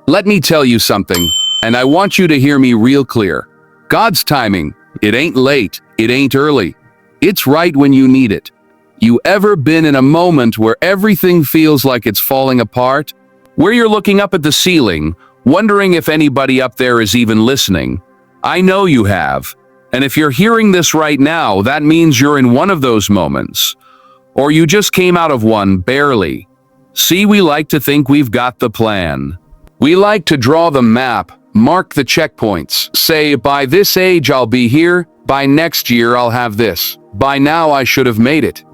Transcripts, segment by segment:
Let me tell you something, and I want you to hear me real clear. God's timing, it ain't late, it ain't early. It's right when you need it. You ever been in a moment where everything feels like it's falling apart? Where you're looking up at the ceiling, wondering if anybody up there is even listening? I know you have. And if you're hearing this right now, that means you're in one of those moments. Or you just came out of one, barely. See, we like to think we've got the plan. We like to draw the map, mark the checkpoints, say, by this age I'll be here, by next year I'll have this, by now I should have made it.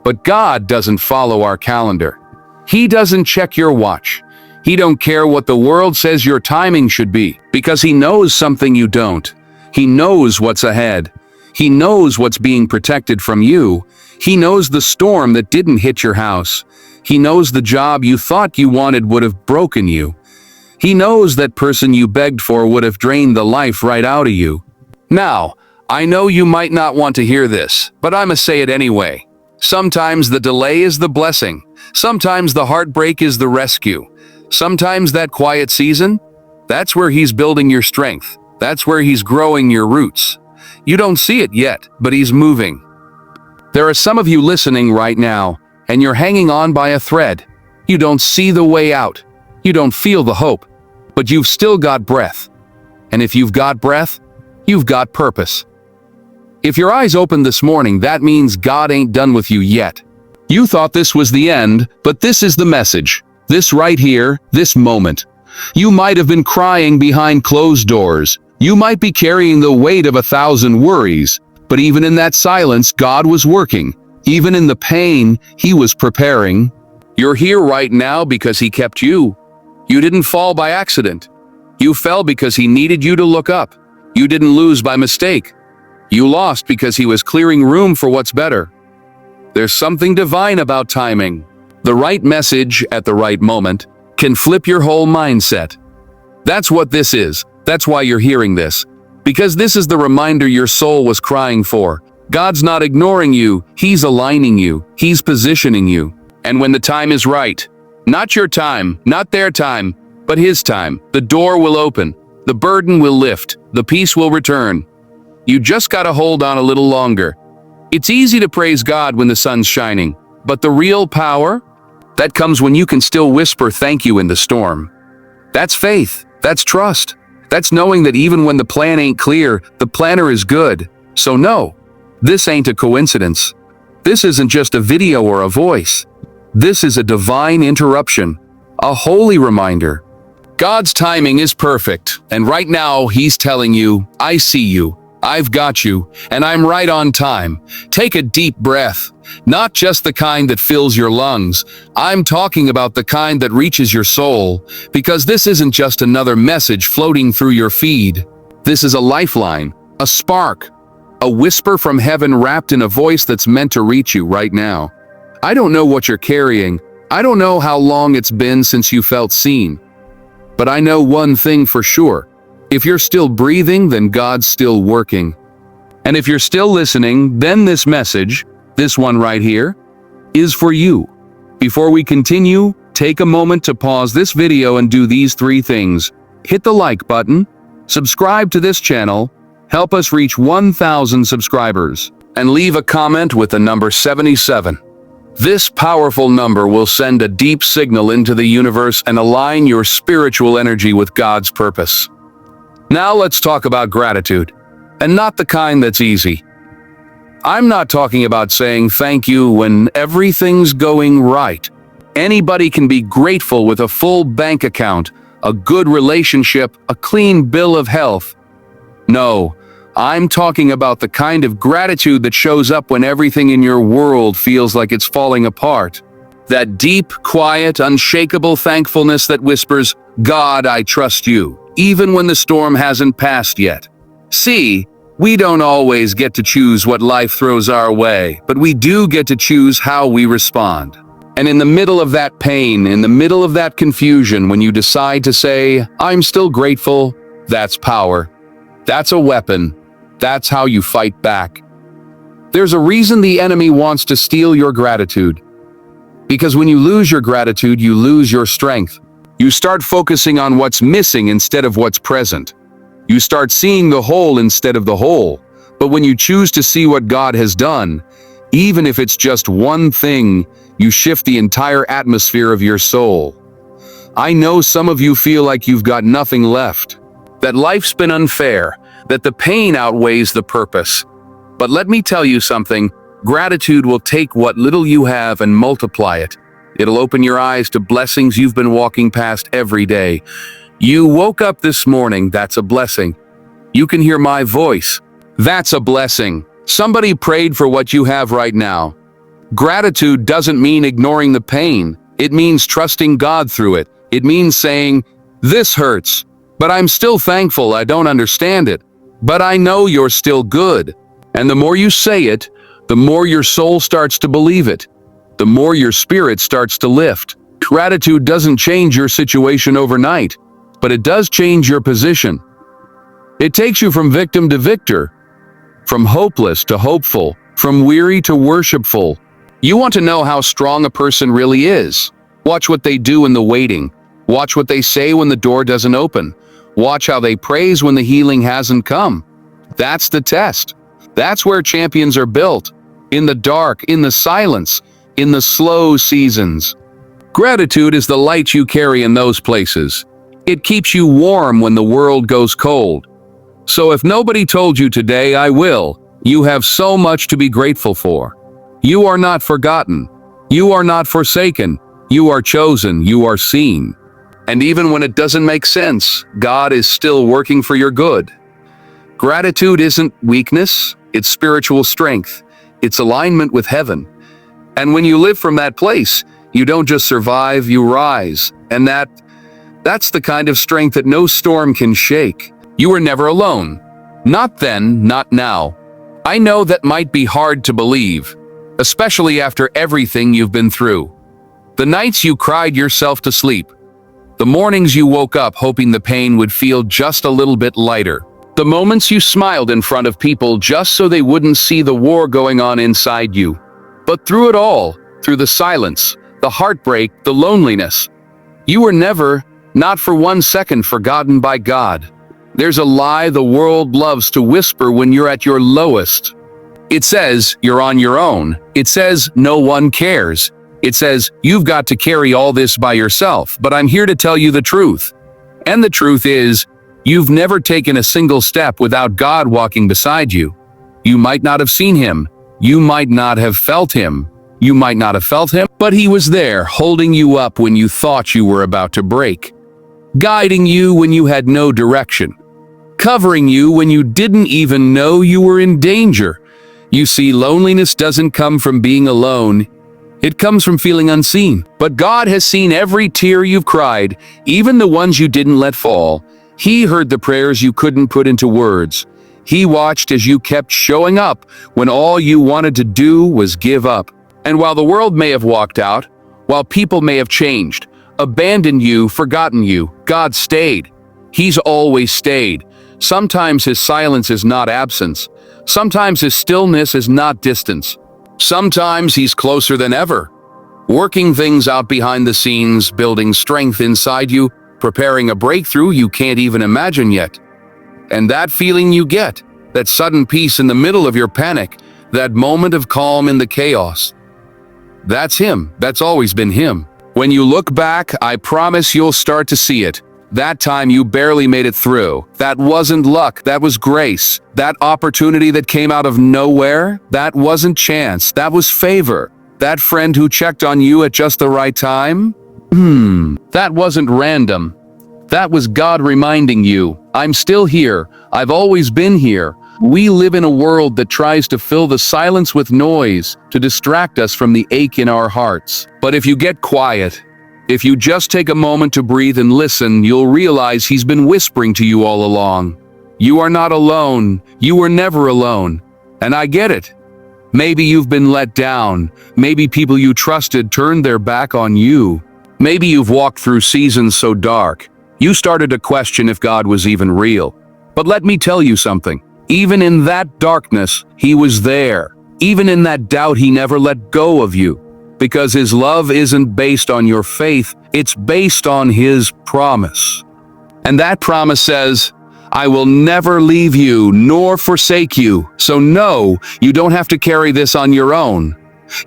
But God doesn't follow our calendar. He doesn't check your watch. He don't care what the world says your timing should be, because he knows something you don't. He knows what's ahead. He knows what's being protected from you. He knows the storm that didn't hit your house. He knows the job you thought you wanted would have broken you. He knows that person you begged for would have drained the life right out of you. Now, I know you might not want to hear this, but I'ma say it anyway. Sometimes the delay is the blessing. Sometimes the heartbreak is the rescue. Sometimes that quiet season, that's where he's building your strength. That's where he's growing your roots. You don't see it yet, but he's moving. There are some of you listening right now, and you're hanging on by a thread. You don't see the way out. You don't feel the hope, but you've still got breath. And if you've got breath, you've got purpose. If your eyes opened this morning, that means God ain't done with you yet. You thought this was the end, but this is the message. This right here, this moment. You might have been crying behind closed doors. You might be carrying the weight of 1,000 worries, but even in that silence, God was working. Even in the pain, he was preparing. You're here right now because he kept you. You didn't fall by accident. You fell because he needed you to look up. You didn't lose by mistake. You lost because he was clearing room for what's better. There's something divine about timing. The right message at the right moment can flip your whole mindset. That's what this is. That's why you're hearing this. Because this is the reminder your soul was crying for. God's not ignoring you. He's aligning you. He's positioning you. And when the time is right, not your time, not their time, but his time, the door will open, the burden will lift, the peace will return. You just gotta hold on a little longer. It's easy to praise God when the sun's shining, but the real power, that comes when you can still whisper thank you in the storm. That's faith. That's trust. That's knowing that even when the plan ain't clear, the planner is good. So no, this ain't a coincidence. This isn't just a video or a voice. This is a divine interruption, a holy reminder. God's timing is perfect, and right now he's telling you, I see you, I've got you, and I'm right on time. Take a deep breath. Not just the kind that fills your lungs. I'm talking about the kind that reaches your soul, because this isn't just another message floating through your feed. This is a lifeline, a spark, a whisper from heaven wrapped in a voice that's meant to reach you right now. I don't know what you're carrying. I don't know how long it's been since you felt seen. But I know one thing for sure. If you're still breathing, then God's still working. And if you're still listening, then this message, this one right here, is for you. Before we continue, take a moment to pause this video and do these 3 things. Hit the like button, subscribe to this channel, help us reach 1,000 subscribers, and leave a comment with the number 77. This powerful number will send a deep signal into the universe and align your spiritual energy with God's purpose. Now let's talk about gratitude, and not the kind that's easy. I'm not talking about saying thank you when everything's going right. Anybody can be grateful with a full bank account, a good relationship, a clean bill of health. No, I'm talking about the kind of gratitude that shows up when everything in your world feels like it's falling apart. That deep, quiet, unshakable thankfulness that whispers, God, I trust you, even when the storm hasn't passed yet. See, we don't always get to choose what life throws our way, but we do get to choose how we respond. And in the middle of that pain, in the middle of that confusion, when you decide to say, I'm still grateful, that's power. That's a weapon. That's how you fight back. There's a reason the enemy wants to steal your gratitude. Because when you lose your gratitude, you lose your strength. You start focusing on what's missing instead of what's present. You start seeing the whole instead of the whole. But when you choose to see what God has done, even if it's just one thing, you shift the entire atmosphere of your soul. I know some of you feel like you've got nothing left, that life's been unfair, that the pain outweighs the purpose. But let me tell you something, gratitude will take what little you have and multiply it. It'll open your eyes to blessings you've been walking past every day. You woke up this morning, that's a blessing. You can hear my voice. That's a blessing. Somebody prayed for what you have right now. Gratitude doesn't mean ignoring the pain. It means trusting God through it. It means saying, "This hurts, but I'm still thankful I don't understand it. But I know you're still good." And the more you say it, the more your soul starts to believe it. The more your spirit starts to lift. Gratitude doesn't change your situation overnight, but it does change your position. It takes you from victim to victor, from hopeless to hopeful, from weary to worshipful. You want to know how strong a person really is? Watch what they do in the waiting. Watch what they say when the door doesn't open. Watch how they praise when the healing hasn't come. That's the test. That's where champions are built. In the dark, in the silence, in the slow seasons. Gratitude is the light you carry in those places. It keeps you warm when the world goes cold. So if nobody told you today, I will, you have so much to be grateful for. You are not forgotten. You are not forsaken. You are chosen. You are seen. And even when it doesn't make sense, God is still working for your good. Gratitude isn't weakness, it's spiritual strength. It's alignment with heaven. And when you live from that place, you don't just survive, you rise. And that's the kind of strength that no storm can shake. You were never alone. Not then, not now. I know that might be hard to believe, especially after everything you've been through. The nights you cried yourself to sleep. The mornings you woke up hoping the pain would feel just a little bit lighter. The moments you smiled in front of people just so they wouldn't see the war going on inside you. But through it all, through the silence, the heartbreak, the loneliness, you were never, not for 1 second, forgotten by God. There's a lie the world loves to whisper when you're at your lowest. It says you're on your own. It says no one cares. It says you've got to carry all this by yourself. But I'm here to tell you the truth. And the truth is, you've never taken a single step without God walking beside you. You might not have seen him. You might not have felt him. You might not have felt him, but he was there, holding you up when you thought you were about to break, guiding you when you had no direction, covering you when you didn't even know you were in danger. You see, loneliness doesn't come from being alone. It comes from feeling unseen. But God has seen every tear you've cried, even the ones you didn't let fall. He heard the prayers you couldn't put into words. He watched as you kept showing up when all you wanted to do was give up. And while the world may have walked out, while people may have changed, abandoned you, forgotten you, God stayed. He's always stayed. Sometimes his silence is not absence. Sometimes his stillness is not distance. Sometimes he's closer than ever, working things out behind the scenes, building strength inside you, preparing a breakthrough you can't even imagine yet. And that feeling you get, that sudden peace in the middle of your panic, that moment of calm in the chaos, that's him. That's always been him. When you look back, I promise you'll start to see it. That time you barely made it through. That wasn't luck, that was grace. That opportunity that came out of nowhere, that wasn't chance, that was favor. That friend who checked on you at just the right time? That wasn't random. That was God reminding you, I'm still here, I've always been here. We live in a world that tries to fill the silence with noise, to distract us from the ache in our hearts. But if you get quiet, if you just take a moment to breathe and listen, you'll realize he's been whispering to you all along. You are not alone. You were never alone. And I get it. Maybe you've been let down. Maybe people you trusted turned their back on you. Maybe you've walked through seasons so dark, you started to question if God was even real. But let me tell you something. Even in that darkness, he was there. Even in that doubt, he never let go of you. Because His love isn't based on your faith, it's based on His promise. And that promise says, I will never leave you nor forsake you. So no, you don't have to carry this on your own.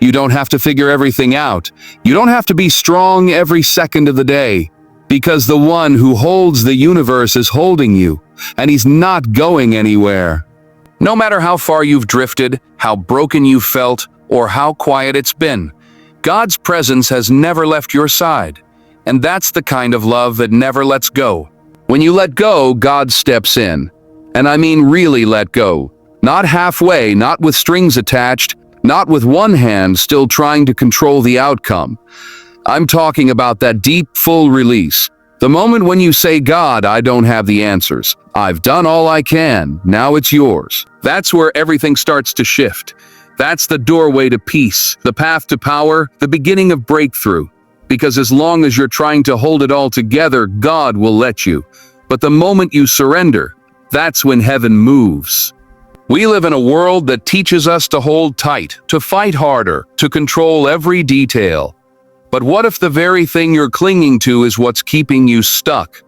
You don't have to figure everything out. You don't have to be strong every second of the day. Because the one who holds the universe is holding you, and He's not going anywhere. No matter how far you've drifted, how broken you've felt, or how quiet it's been, God's presence has never left your side. And that's the kind of love that never lets go. When you let go, God steps in. And I mean really let go. Not halfway, not with strings attached, not with one hand still trying to control the outcome. I'm talking about that deep, full release. The moment when you say, God, I don't have the answers. I've done all I can. Now it's yours. That's where everything starts to shift. That's the doorway to peace, the path to power, the beginning of breakthrough. Because as long as you're trying to hold it all together, God will let you. But the moment you surrender, that's when heaven moves. We live in a world that teaches us to hold tight, to fight harder, to control every detail. But what if the very thing you're clinging to is what's keeping you stuck?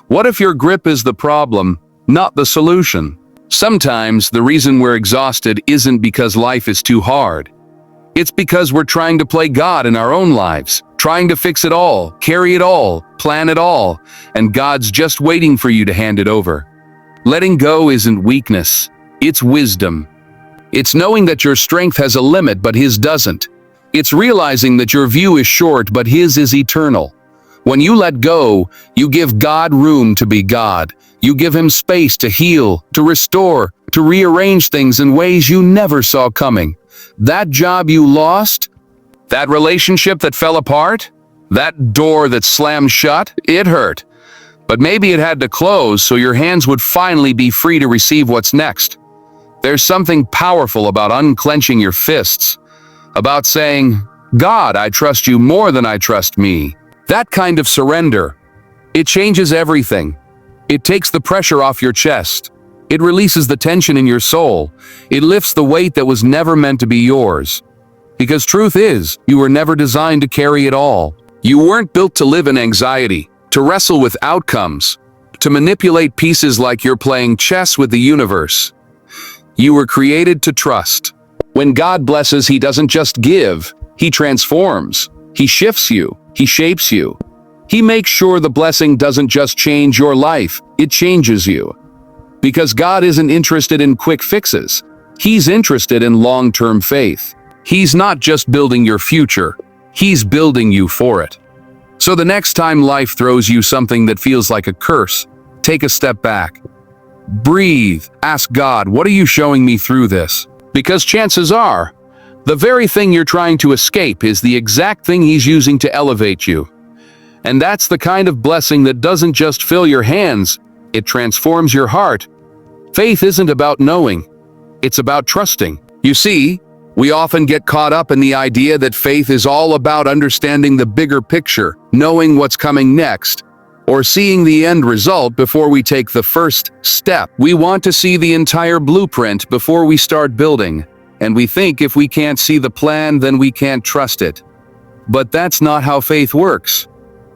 What if your grip is the problem, not the solution? Sometimes the reason we're exhausted isn't because life is too hard. It's because we're trying to play God in our own lives, trying to fix it all, carry it all, plan it all, and God's just waiting for you to hand it over. Letting go isn't weakness, it's wisdom. It's knowing that your strength has a limit, but His doesn't. It's realizing that your view is short, but His is eternal. When you let go, you give God room to be God. You give Him space to heal, to restore, to rearrange things in ways you never saw coming. That job you lost, that relationship that fell apart, that door that slammed shut, it hurt. But maybe it had to close so your hands would finally be free to receive what's next. There's something powerful about unclenching your fists, about saying, God, I trust you more than I trust me. That kind of surrender, it changes everything. It takes the pressure off your chest. It releases the tension in your soul. It lifts the weight that was never meant to be yours. Because truth is, you were never designed to carry it all. You weren't built to live in anxiety, to wrestle with outcomes, to manipulate pieces like you're playing chess with the universe. You were created to trust. When God blesses, He doesn't just give, He transforms. He shifts you. He shapes you. He makes sure the blessing doesn't just change your life, it changes you. Because God isn't interested in quick fixes. He's interested in long-term faith. He's not just building your future, He's building you for it. So the next time life throws you something that feels like a curse, take a step back. Breathe. Ask God, what are you showing me through this? Because chances are, the very thing you're trying to escape is the exact thing He's using to elevate you. And that's the kind of blessing that doesn't just fill your hands, it transforms your heart. Faith isn't about knowing, it's about trusting. You see, we often get caught up in the idea that faith is all about understanding the bigger picture, knowing what's coming next, or seeing the end result before we take the first step. We want to see the entire blueprint before we start building, and we think if we can't see the plan, then we can't trust it. But that's not how faith works.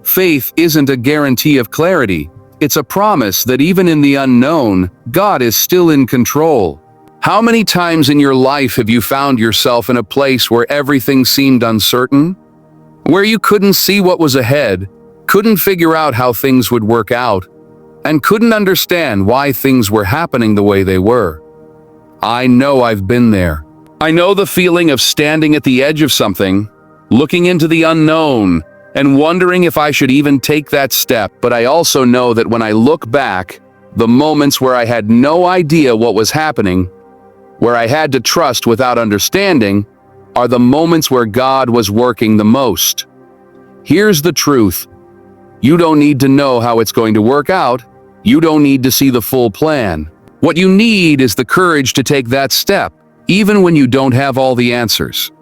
Faith isn't a guarantee of clarity. It's a promise that even in the unknown, God is still in control. How many times in your life have you found yourself in a place where everything seemed uncertain? Where you couldn't see what was ahead, couldn't figure out how things would work out, and couldn't understand why things were happening the way they were? I know I've been there. I know the feeling of standing at the edge of something, looking into the unknown, and wondering if I should even take that step. But I also know that when I look back, the moments where I had no idea what was happening, where I had to trust without understanding, are the moments where God was working the most. Here's the truth. You don't need to know how it's going to work out. You don't need to see the full plan. What you need is the courage to take that step, even when you don't have all the answers.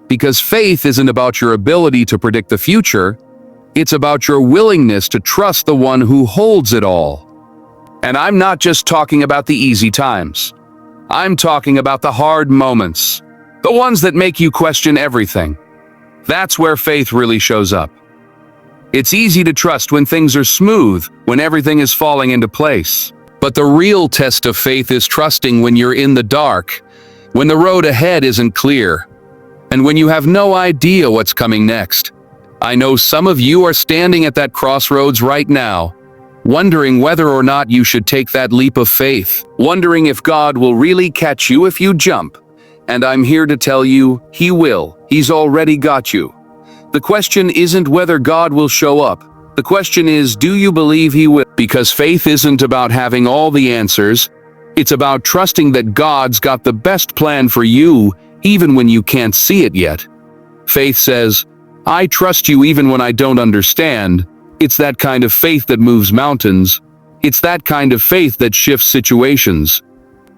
Because faith isn't about your ability to predict the future, it's about your willingness to trust the one who holds it all. And I'm not just talking about the easy times. I'm talking about the hard moments, the ones that make you question everything. That's where faith really shows up. It's easy to trust when things are smooth, when everything is falling into place. But the real test of faith is trusting when you're in the dark, when the road ahead isn't clear, and when you have no idea what's coming next. I know some of you are standing at that crossroads right now, wondering whether or not you should take that leap of faith, wondering if God will really catch you if you jump. And I'm here to tell you, He will. He's already got you. The question isn't whether God will show up. The question is, do you believe He will? Because faith isn't about having all the answers. It's about trusting that God's got the best plan for you, even when you can't see it yet. Faith says, I trust you even when I don't understand. It's that kind of faith that moves mountains. It's that kind of faith that shifts situations.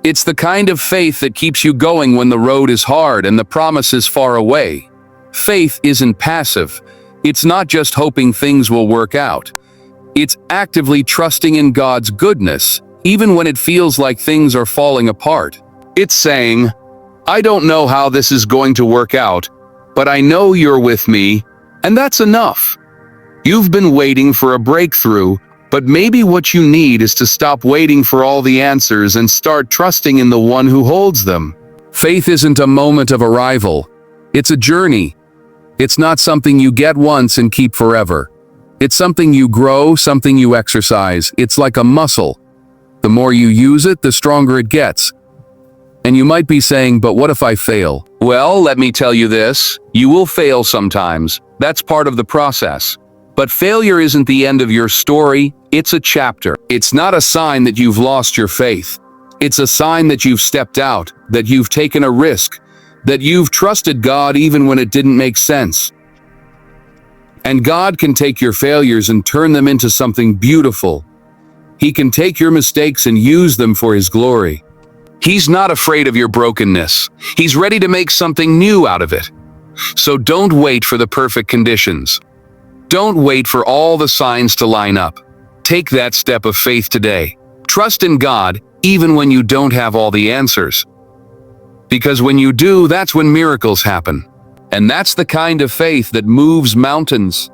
It's the kind of faith that keeps you going when the road is hard and the promise is far away. Faith isn't passive. It's not just hoping things will work out. It's actively trusting in God's goodness, even when it feels like things are falling apart. It's saying, I don't know how this is going to work out, but I know you're with me, and that's enough. You've been waiting for a breakthrough, but maybe what you need is to stop waiting for all the answers and start trusting in the one who holds them. Faith isn't a moment of arrival. It's a journey. It's not something you get once and keep forever. It's something you grow, something you exercise. It's like a muscle. The more you use it, the stronger it gets. And you might be saying, but what if I fail? Well, let me tell you this. You will fail sometimes. That's part of the process. But failure isn't the end of your story. It's a chapter. It's not a sign that you've lost your faith. It's a sign that you've stepped out, that you've taken a risk, that you've trusted God even when it didn't make sense. And God can take your failures and turn them into something beautiful. He can take your mistakes and use them for His glory. He's not afraid of your brokenness. He's ready to make something new out of it. So don't wait for the perfect conditions. Don't wait for all the signs to line up. Take that step of faith today. Trust in God, even when you don't have all the answers. Because when you do, that's when miracles happen. And that's the kind of faith that moves mountains.